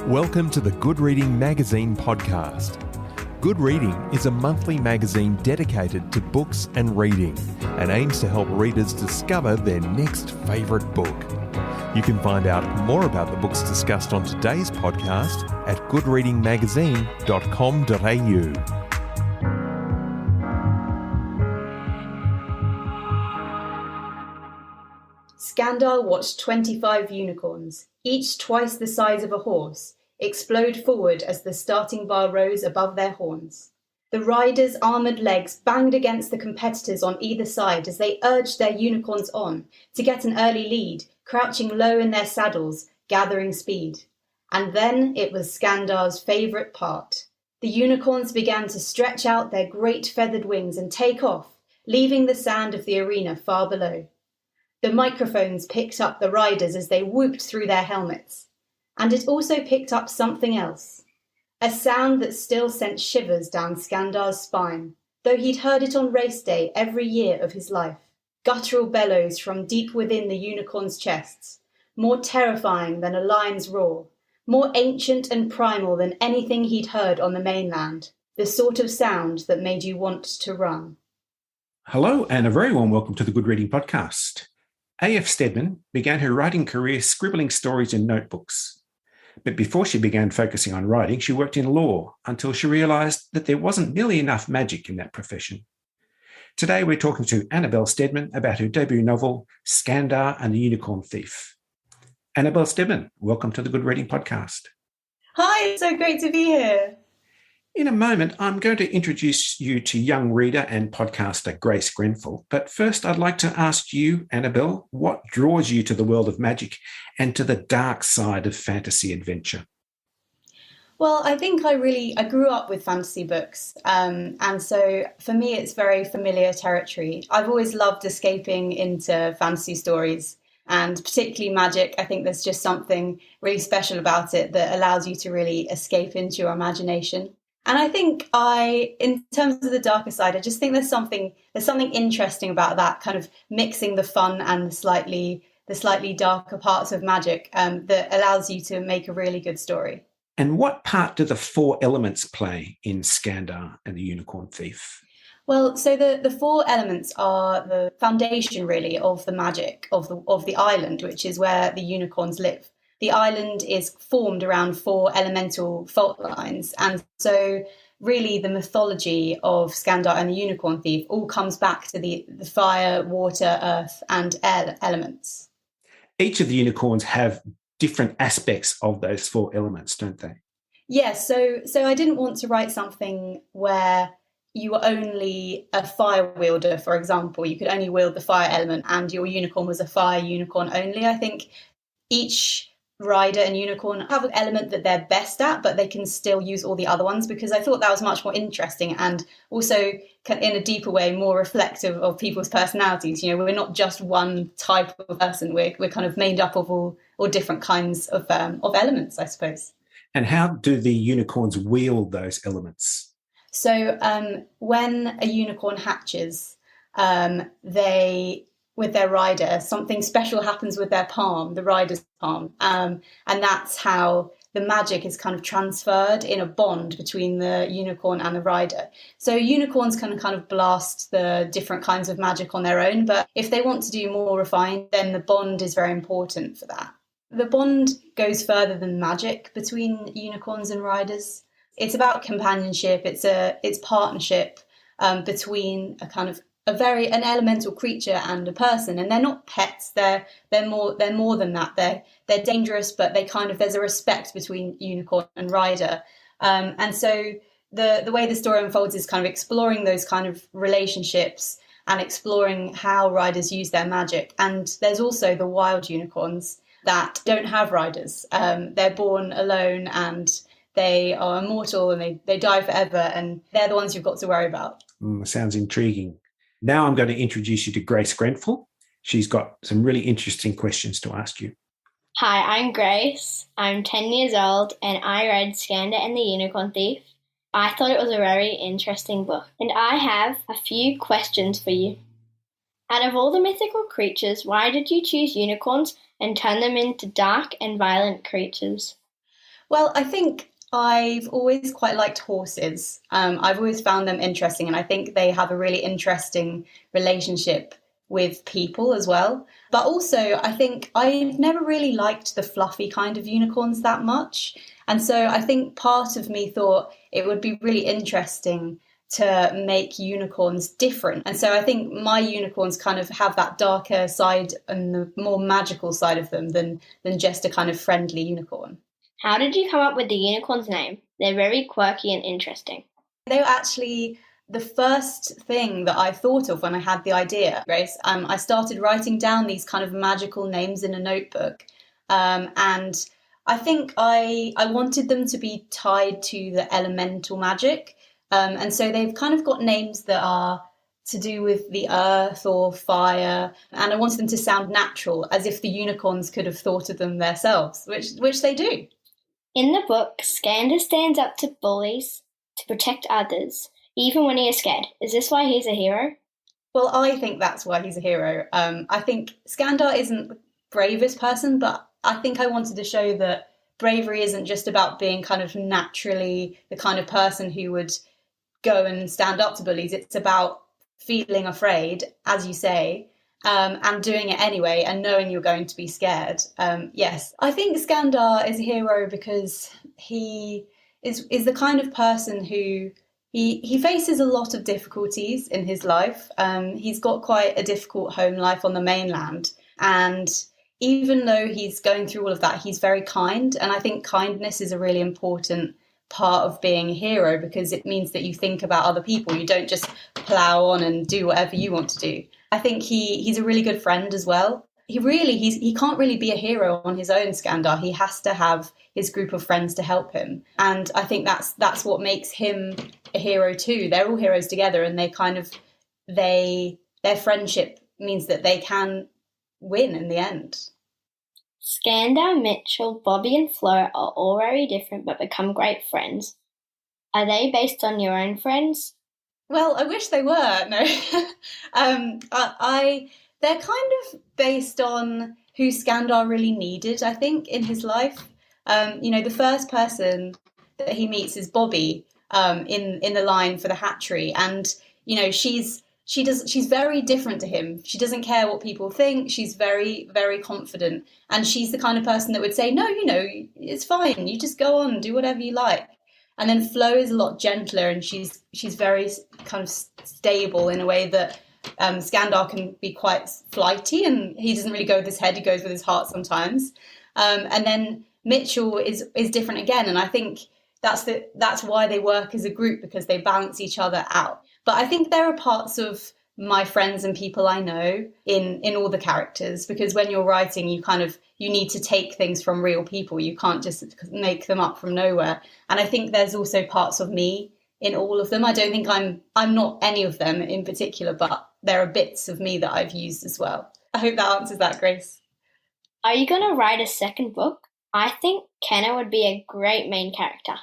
Welcome to the Good Reading Magazine podcast. Good Reading is a monthly magazine dedicated to books and reading and aims to help readers discover their next favourite book. You can find out more about the books discussed on today's podcast at goodreadingmagazine.com.au. Skandar watched 25 unicorns, each twice the size of a horse, explode forward as the starting bar rose above their horns. The riders' armoured legs banged against the competitors on either side as they urged their unicorns on to get an early lead, crouching low in their saddles, gathering speed. And then it was Skandar's favourite part. The unicorns began to stretch out their great feathered wings and take off, leaving the sand of the arena far below. The microphones picked up the riders as they whooped through their helmets. And it also picked up something else. A sound that still sent shivers down Skandar's spine, though he'd heard it on race day every year of his life. Guttural bellows from deep within the unicorns' chests, more terrifying than a lion's roar, more ancient and primal than anything he'd heard on the mainland, the sort of sound that made you want to run. Hello, and a very warm welcome to the Good Reading Podcast. F Steadman began her writing career scribbling stories in notebooks. But before she began focusing on writing, she worked in law until she realised that there wasn't nearly enough magic in that profession. Today we're talking to Annabel Steadman about her debut novel, Skandar and the Unicorn Thief. Annabel Steadman, welcome to the Good Reading Podcast. Hi, it's so great to be here. In a moment, I'm going to introduce you to young reader and podcaster Grace Grenfell. But first, I'd like to ask you, Annabel, what draws you to the world of magic and to the dark side of fantasy adventure? Well, I think I grew up with fantasy books. And so for me, it's very familiar territory. I've always loved escaping into fantasy stories. And particularly magic, I think there's just something really special about it that allows you to really escape into your imagination. And I think in terms of the darker side, I just think there's something interesting about that, kind of mixing the fun and the slightly darker parts of magic that allows you to make a really good story. And what part do the four elements play in Skandar and the Unicorn Thief? Well, so the four elements are the foundation, really, of the magic of the island, which is where the unicorns live. The island is formed around four elemental fault lines. And so really the mythology of Skandar and the Unicorn Thief all comes back to the fire, water, earth and air elements. Each of the unicorns have different aspects of those four elements, don't they? Yes. So I didn't want to write something where you were only a fire wielder, for example. You could only wield the fire element and your unicorn was a fire unicorn only. I think each rider and unicorn have an element that they're best at, but they can still use all the other ones, because I thought that was much more interesting and also in a deeper way more reflective of people's personalities. You know, we're not just one type of person, we're kind of made up of all different kinds of elements, I suppose. And how do the unicorns wield those elements? So when a unicorn hatches, with their rider, something special happens with their palm, the rider's palm. And that's how the magic is kind of transferred in a bond between the unicorn and the rider. So unicorns can kind of blast the different kinds of magic on their own, but if they want to do more refined, then the bond is very important for that. The bond goes further than magic between unicorns and riders. It's about companionship, it's partnership between an elemental creature and a person, and they're not pets. They're more than that. They're dangerous, but there's a respect between unicorn and rider, and so the way the story unfolds is kind of exploring those kind of relationships and exploring how riders use their magic. And there's also the wild unicorns that don't have riders. They're born alone and they are immortal and they die forever, and they're the ones you've got to worry about. Sounds intriguing. Now I'm going to introduce you to Grace Grenfell. She's got some really interesting questions to ask you. Hi, I'm Grace. I'm 10 years old and I read Skandar and the Unicorn Thief. I thought it was a very interesting book, and I have a few questions for you. Out of all the mythical creatures, why did you choose unicorns and turn them into dark and violent creatures? Well, I think I've always quite liked horses. I've always found them interesting, and I think they have a really interesting relationship with people as well. But also, I think I've never really liked the fluffy kind of unicorns that much. And so I think part of me thought it would be really interesting to make unicorns different. And so I think my unicorns kind of have that darker side and the more magical side of them than just a kind of friendly unicorn. How did you come up with the unicorn's name? They're very quirky and interesting. They were actually the first thing that I thought of when I had the idea, Grace. I started writing down these kind of magical names in a notebook. And I think I wanted them to be tied to the elemental magic. And so they've kind of got names that are to do with the earth or fire. And I wanted them to sound natural, as if the unicorns could have thought of them themselves, which they do. In the book, Skandar stands up to bullies to protect others, even when he is scared. Is this why he's a hero? Well, I think that's why he's a hero. I think Skandar isn't the bravest person, but I think I wanted to show that bravery isn't just about being kind of naturally the kind of person who would go and stand up to bullies. It's about feeling afraid, as you say, and doing it anyway and knowing you're going to be scared. Yes, I think Skandar is a hero because he is the kind of person who he faces a lot of difficulties in his life. He's got quite a difficult home life on the mainland, and even though he's going through all of that, he's very kind. And I think kindness is a really important part of being a hero, because it means that you think about other people. You don't just plow on and do whatever you want to do. I think he's a really good friend as well. He can't really be a hero on his own, Skandar. He has to have his group of friends to help him. And I think that's what makes him a hero too. They're all heroes together, and their friendship means that they can win in the end. Skandar, Mitchell, Bobby and Flo are all very different but become great friends. Are they based on your own friends? Well, I wish they were. No. They're kind of based on who Skandar really needed, I think, in his life. The first person that he meets is Bobby in the line for the hatchery. And, she's very different to him. She doesn't care what people think. She's very, very confident. And she's the kind of person that would say, no, it's fine. You just go on, do whatever you like. And then Flo is a lot gentler, and she's very kind of stable in a way that Skandar can be quite flighty, and he doesn't really go with his head. He goes with his heart sometimes. And then Mitchell is different again. And I think that's why they work as a group, because they balance each other out. But I think there are parts of my friends and people I know in all the characters, because when you're writing, you need to take things from real people. You can't just make them up from nowhere. And I think there's also parts of me in all of them. I don't think I'm not any of them in particular, but there are bits of me that I've used as well. I hope that answers that, Grace. Are you going to write a second book? I think Kenna would be a great main character.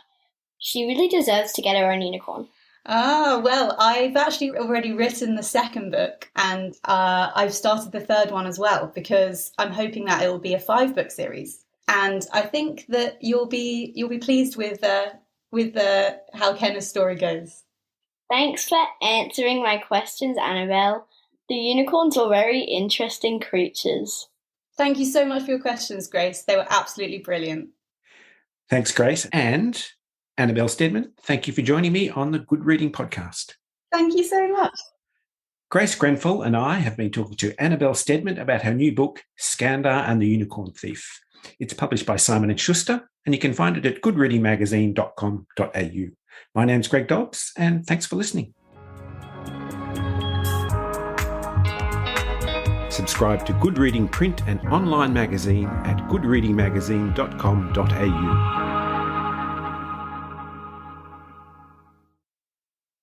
She really deserves to get her own unicorn. Well, I've actually already written the second book, and I've started the third one as well, because I'm hoping that it will be a 5-book series. And I think that you'll be pleased with how Kenna's story goes. Thanks for answering my questions, Annabel. The unicorns are very interesting creatures. Thank you so much for your questions, Grace. They were absolutely brilliant. Thanks, Grace. And Annabel Steadman, thank you for joining me on the Good Reading Podcast. Thank you so much. Grace Grenfell and I have been talking to Annabel Steadman about her new book, Skandar and the Unicorn Thief. It's published by Simon & Schuster, and you can find it at goodreadingmagazine.com.au. My name's Greg Dobbs, and thanks for listening. Subscribe to Good Reading print and online magazine at goodreadingmagazine.com.au.